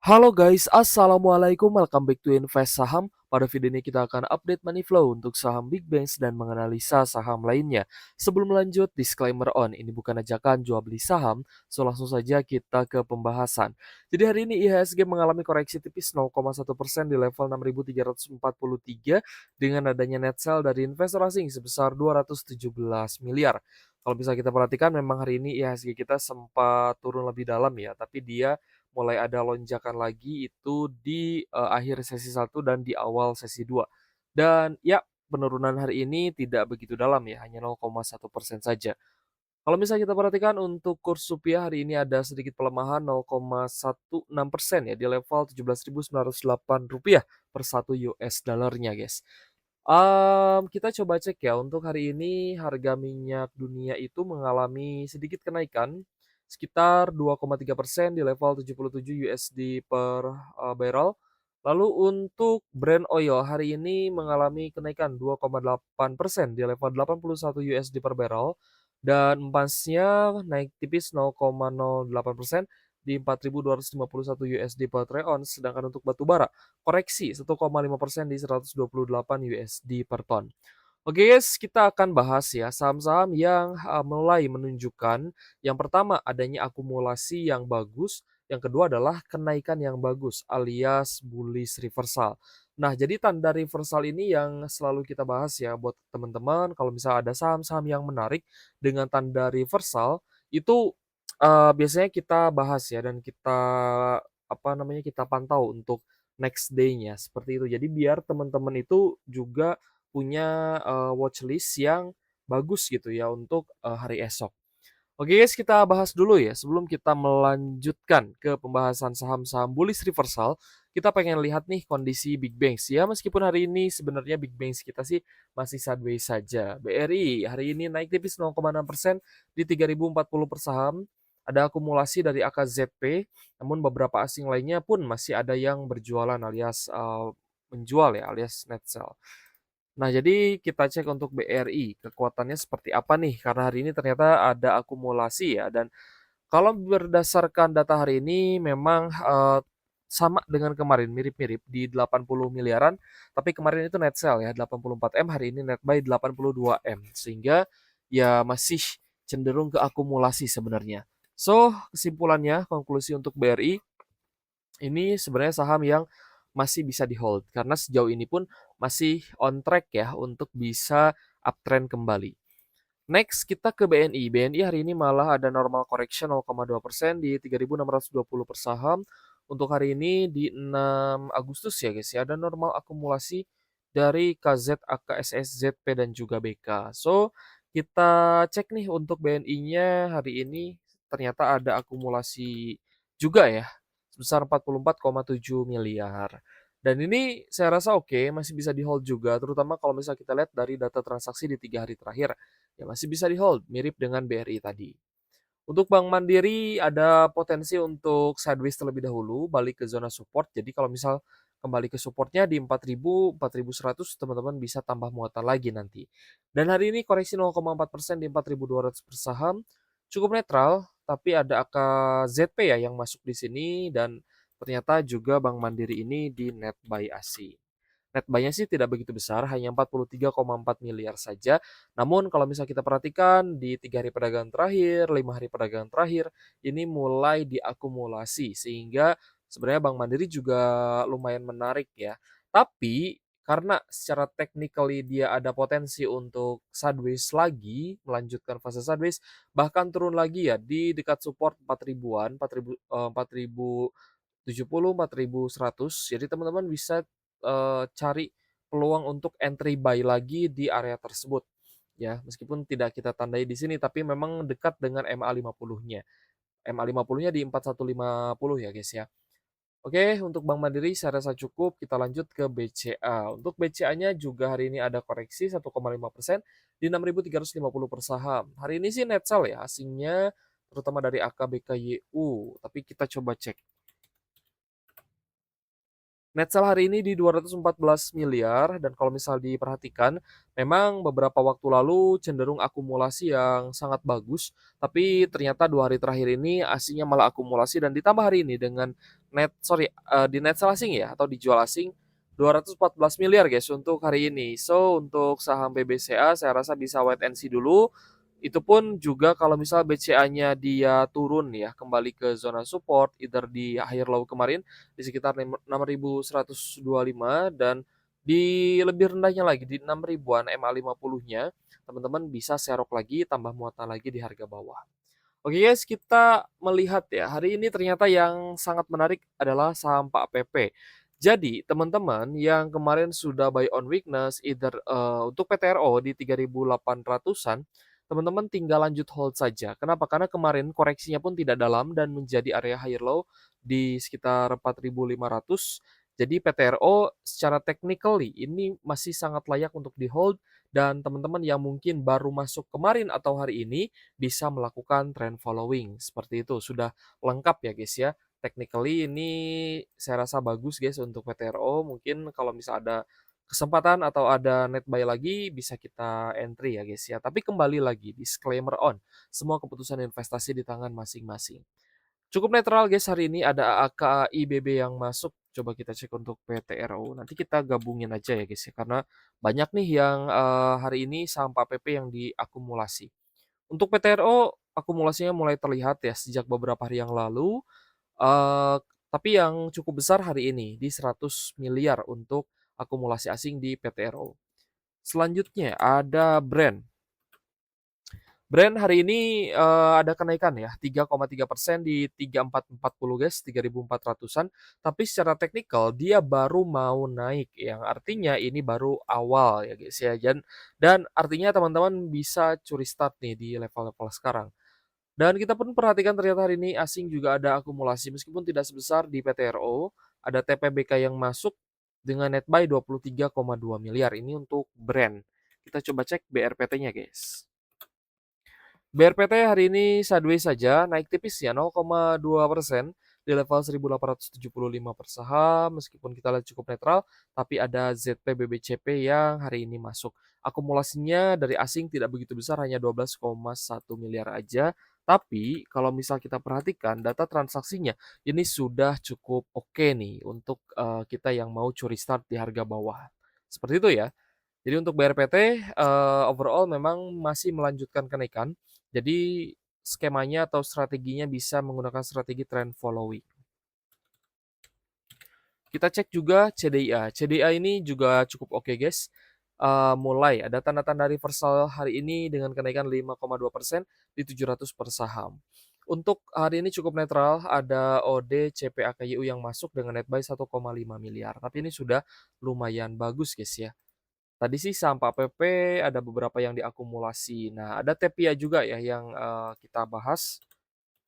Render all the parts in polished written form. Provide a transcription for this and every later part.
Halo guys, assalamualaikum. Welcome back to Invest Saham. Pada video ini kita akan update money flow untuk saham Big Banks dan menganalisa saham lainnya. Sebelum lanjut, disclaimer on. Ini bukan ajakan jual beli saham, so langsung saja kita ke pembahasan. Jadi hari ini IHSG mengalami koreksi tipis 0,1% di level 6.343 dengan adanya net sell dari investor asing sebesar 217 miliar. Kalau bisa kita perhatikan, memang hari ini IHSG kita sempat turun lebih dalam ya, tapi dia mulai ada lonjakan lagi itu di, akhir sesi satu dan di awal sesi 2. Dan ya, penurunan hari ini tidak begitu dalam ya, hanya 0,1% saja. Kalau misalnya kita perhatikan untuk kurs rupiah hari ini ada sedikit pelemahan 0,16% ya, di level Rp17.908 per 1 US dollarnya, guys. Kita coba cek ya, untuk hari ini harga minyak dunia itu mengalami sedikit kenaikan sekitar 2,3% di level 77 USD per barrel. Lalu untuk Brent oil hari ini mengalami kenaikan 2,8% di level 81 USD per barrel dan emasnya naik tipis 0,08% di 4.251 USD per troy ounce, sedangkan untuk batu bara koreksi 1,5% di 128 USD per ton. Oke guys, kita akan bahas ya saham-saham yang mulai menunjukkan yang pertama adanya akumulasi yang bagus, yang kedua adalah kenaikan yang bagus alias bullish reversal. Nah, jadi tanda reversal ini yang selalu kita bahas ya buat teman-teman kalau misalnya ada saham-saham yang menarik dengan tanda reversal itu biasanya kita bahas ya dan kita kita pantau untuk next day-nya seperti itu. Jadi biar teman-teman itu juga punya, watchlist yang bagus gitu ya untuk, hari esok. Oke guys, kita bahas dulu ya sebelum kita melanjutkan ke pembahasan saham-saham bullish reversal, kita pengen lihat nih kondisi Big Banks ya meskipun hari ini sebenarnya Big Banks kita sih masih sideways saja. BRI hari ini naik tipis 0,6% di 3.040 per saham, ada akumulasi dari AKZP, namun beberapa asing lainnya pun masih ada yang berjualan alias, menjual ya alias net sell. Nah, jadi kita cek untuk BRI, kekuatannya seperti apa nih? Karena hari ini ternyata ada akumulasi ya, dan kalau berdasarkan data hari ini memang, sama dengan kemarin, mirip-mirip di 80 miliaran, tapi kemarin itu net sell ya 84 M, hari ini net buy 82 M, sehingga ya masih cenderung ke akumulasi sebenarnya. So, kesimpulannya, konklusi untuk BRI ini sebenarnya saham yang masih bisa di-hold karena sejauh ini pun masih on track ya untuk bisa uptrend kembali. Next kita ke BNI. BNI hari ini malah ada normal correction 0,2% di 3.620 per saham. Untuk hari ini di 6 Agustus ya guys ya, ada normal akumulasi dari KZ, AKSS, ZP dan juga BK. So, kita cek nih untuk BNI-nya hari ini ternyata ada akumulasi juga ya sebesar 44,7 miliar. Dan ini saya rasa oke, masih bisa di-hold juga, terutama kalau misalnya kita lihat dari data transaksi di 3 hari terakhir, ya masih bisa di-hold, mirip dengan BRI tadi. Untuk Bank Mandiri ada potensi untuk sideways terlebih dahulu, balik ke zona support. Jadi kalau misal kembali ke supportnya di 4.000, 4.100, teman-teman bisa tambah muatan lagi nanti. Dan hari ini koreksi 0,4% di 4.200 per saham, cukup netral, tapi ada angka ZP ya yang masuk di sini dan ternyata juga Bank Mandiri ini di net buy asing. Net buy-nya sih tidak begitu besar, hanya 43,4 miliar saja. Namun kalau misal kita perhatikan di 3 hari perdagangan terakhir, 5 hari perdagangan terakhir, ini mulai diakumulasi sehingga sebenarnya Bank Mandiri juga lumayan menarik ya. Tapi karena secara technically dia ada potensi untuk sideways lagi, melanjutkan fase sideways, bahkan turun lagi ya di dekat support 4 ribuan, 4.070, 4.100. Jadi teman-teman bisa cari peluang untuk entry buy lagi di area tersebut ya, meskipun tidak kita tandai di sini tapi memang dekat dengan MA50-nya. MA50-nya di 4150 ya guys ya. Oke, untuk Bank Mandiri saya rasa cukup, kita lanjut ke BCA. Untuk BCA-nya juga hari ini ada koreksi 1,5% di 6.350 per saham. Hari ini sih net sell ya asingnya, terutama dari AKBKYU, tapi kita coba cek. Net sell hari ini di 214 miliar dan kalau misal diperhatikan, memang beberapa waktu lalu cenderung akumulasi yang sangat bagus, tapi ternyata 2 hari terakhir ini asingnya malah akumulasi dan ditambah hari ini dengan di net sell asing ya atau dijual asing 214 miliar guys untuk hari ini. So, untuk saham BBCA saya rasa bisa wait and see dulu. Itu pun juga kalau misal BCA-nya dia turun ya, kembali ke zona support, either di akhir low kemarin di sekitar 6.125 dan di lebih rendahnya lagi di 6 ribuan MA50-nya, teman-teman bisa serok lagi, tambah muatan lagi di harga bawah. Oke guys, kita melihat ya, hari ini ternyata yang sangat menarik adalah saham Pak PP. Jadi, teman-teman yang kemarin sudah buy on weakness, either untuk PTRO di 3.800-an, teman-teman tinggal lanjut hold saja. Kenapa? Karena kemarin koreksinya pun tidak dalam dan menjadi area high low di sekitar 4.500. Jadi PTRO secara technically ini masih sangat layak untuk di hold dan teman-teman yang mungkin baru masuk kemarin atau hari ini bisa melakukan trend following, seperti itu. Sudah lengkap ya guys ya. Technically ini saya rasa bagus guys untuk PTRO. Mungkin kalau misal ada kesempatan atau ada net buy lagi bisa kita entry ya guys ya. Tapi kembali lagi disclaimer on, semua keputusan investasi di tangan masing-masing. Cukup netral guys hari ini ada AKIBB yang masuk. Coba kita cek untuk PTRO. Nanti kita gabungin aja ya guys ya karena banyak nih yang hari ini saham PP yang diakumulasi. Untuk PTRO akumulasinya mulai terlihat ya sejak beberapa hari yang lalu, eee, tapi yang cukup besar hari ini di 100 miliar untuk akumulasi asing di PTRO. Selanjutnya ada Brand. Brand hari ini, ada kenaikan ya 3,3% di 3440 guys, 3.400-an. Tapi secara teknikal dia baru mau naik, yang artinya ini baru awal ya guys ya, dan artinya teman-teman bisa curi start nih di level-level sekarang. Dan kita pun perhatikan ternyata hari ini asing juga ada akumulasi meskipun tidak sebesar di PTRO, ada TPBK yang masuk dengan net buy 23,2 miliar, ini untuk Brand. Kita coba cek BRPT-nya guys. BRPT hari ini sideways saja, naik tipis ya 0,2% di level 1.875 per saham. Meskipun kita lihat cukup netral, tapi ada ZP BBCP yang hari ini masuk. Akumulasinya dari asing tidak begitu besar, hanya 12,1 miliar aja. Tapi kalau misal kita perhatikan data transaksinya, ini sudah cukup oke nih untuk kita yang mau curi start di harga bawah. Seperti itu ya. Jadi untuk BRPT, overall memang masih melanjutkan kenaikan. Jadi skemanya atau strateginya bisa menggunakan strategi trend following. Kita cek juga CDIA. CDIA ini juga cukup oke guys. Mulai ada tanda-tanda reversal hari ini dengan kenaikan 5,2% di 700 per saham. Untuk hari ini cukup netral, ada OD CPAKYU yang masuk dengan net buy 1,5 miliar. Tapi ini sudah lumayan bagus guys ya. Tadi sih sampah PP ada beberapa yang diakumulasi. Nah, ada Tepia juga ya yang, kita bahas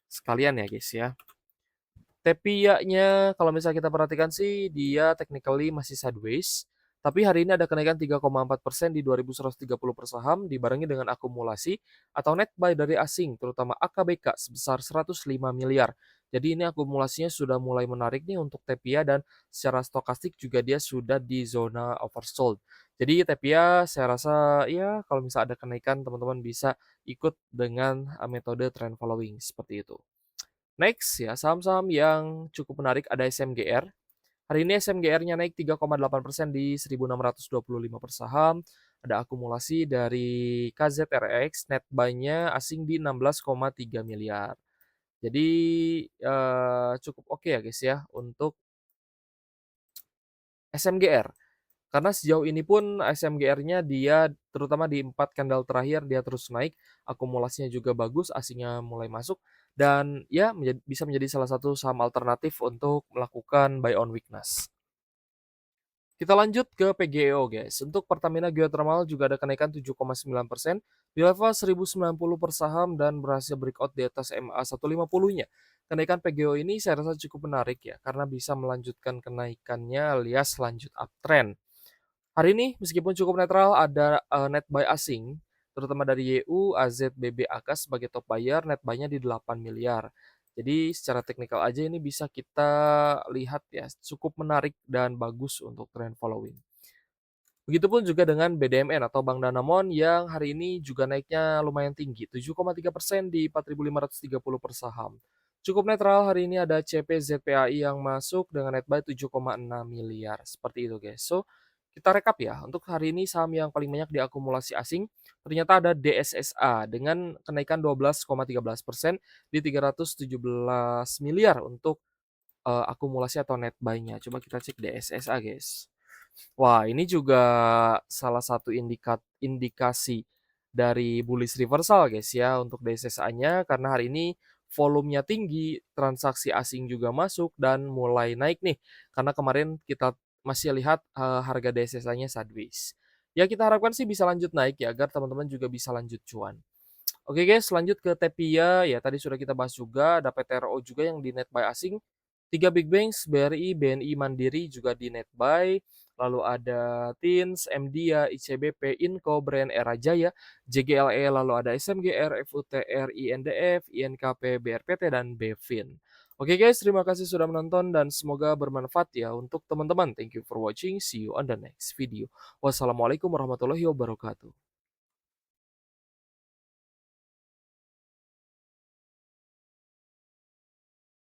sekalian ya, guys, ya. Tepianya kalau misalnya kita perhatikan sih dia technically masih sideways, tapi hari ini ada kenaikan 3,4% di 2.130 per saham dibarengi dengan akumulasi atau net buy dari asing terutama AKBK sebesar 105 miliar. Jadi ini akumulasinya sudah mulai menarik nih untuk Tepia dan secara stokastik juga dia sudah di zona oversold. Jadi Tepia saya rasa ya kalau misalnya ada kenaikan teman-teman bisa ikut dengan metode trend following seperti itu. Next ya, saham-saham yang cukup menarik ada SMGR. Hari ini SMGR-nya naik 3,8% di 1.625 per saham. Ada akumulasi dari KZRX, net buy-nya asing di 16,3 miliar. Jadi cukup oke ya guys ya untuk SMGR. Karena sejauh ini pun SMGR-nya dia terutama di 4 candle terakhir dia terus naik, akumulasinya juga bagus, asingnya mulai masuk dan ya bisa menjadi salah satu saham alternatif untuk melakukan buy on weakness. Kita lanjut ke PGEO guys. Untuk Pertamina Geothermal juga ada kenaikan 7,9% di level 1.090 per saham dan berhasil breakout di atas MA 150-nya. Kenaikan PGEO ini saya rasa cukup menarik ya karena bisa melanjutkan kenaikannya alias lanjut uptrend. Hari ini meskipun cukup netral ada, net buy asing, terutama dari YU, AZBBAK sebagai top buyer, net buy-nya di 8 miliar. Jadi secara teknikal aja ini bisa kita lihat ya, cukup menarik dan bagus untuk trend following. Begitupun juga dengan BDMN atau Bank Danamon yang hari ini juga naiknya lumayan tinggi, 7,3% di 4.530 per saham. Cukup netral hari ini ada CPZPAI yang masuk dengan net buy 7,6 miliar. Seperti itu guys. So, kita rekap ya. Untuk hari ini saham yang paling banyak diakumulasi asing ternyata ada DSSA dengan kenaikan 12,13% di 317 miliar untuk akumulasi atau net buy-nya. Coba kita cek DSSA guys. Wah, ini juga salah satu indikasi dari bullish reversal guys ya untuk DSSA-nya karena hari ini volumenya tinggi, transaksi asing juga masuk dan mulai naik nih. Karena kemarin kita masih lihat harga DSSA-nya sideways. Ya kita harapkan sih bisa lanjut naik ya agar teman-teman juga bisa lanjut cuan. Oke guys, lanjut ke Tepia. Ya tadi sudah kita bahas juga, ada PTRO juga yang di net buy asing. 3 big banks, BRI, BNI, Mandiri juga di net buy. Lalu ada TINS, MDIA, ICBP, Inco, Brand Era Jaya, JGLE, lalu ada SMGR, FUTR, INDF, INKP, BRPT, dan BEVIN. Oke guys, terima kasih sudah menonton dan semoga bermanfaat ya untuk teman-teman. Thank you for watching. See you on the next video. Wassalamualaikum warahmatullahi wabarakatuh.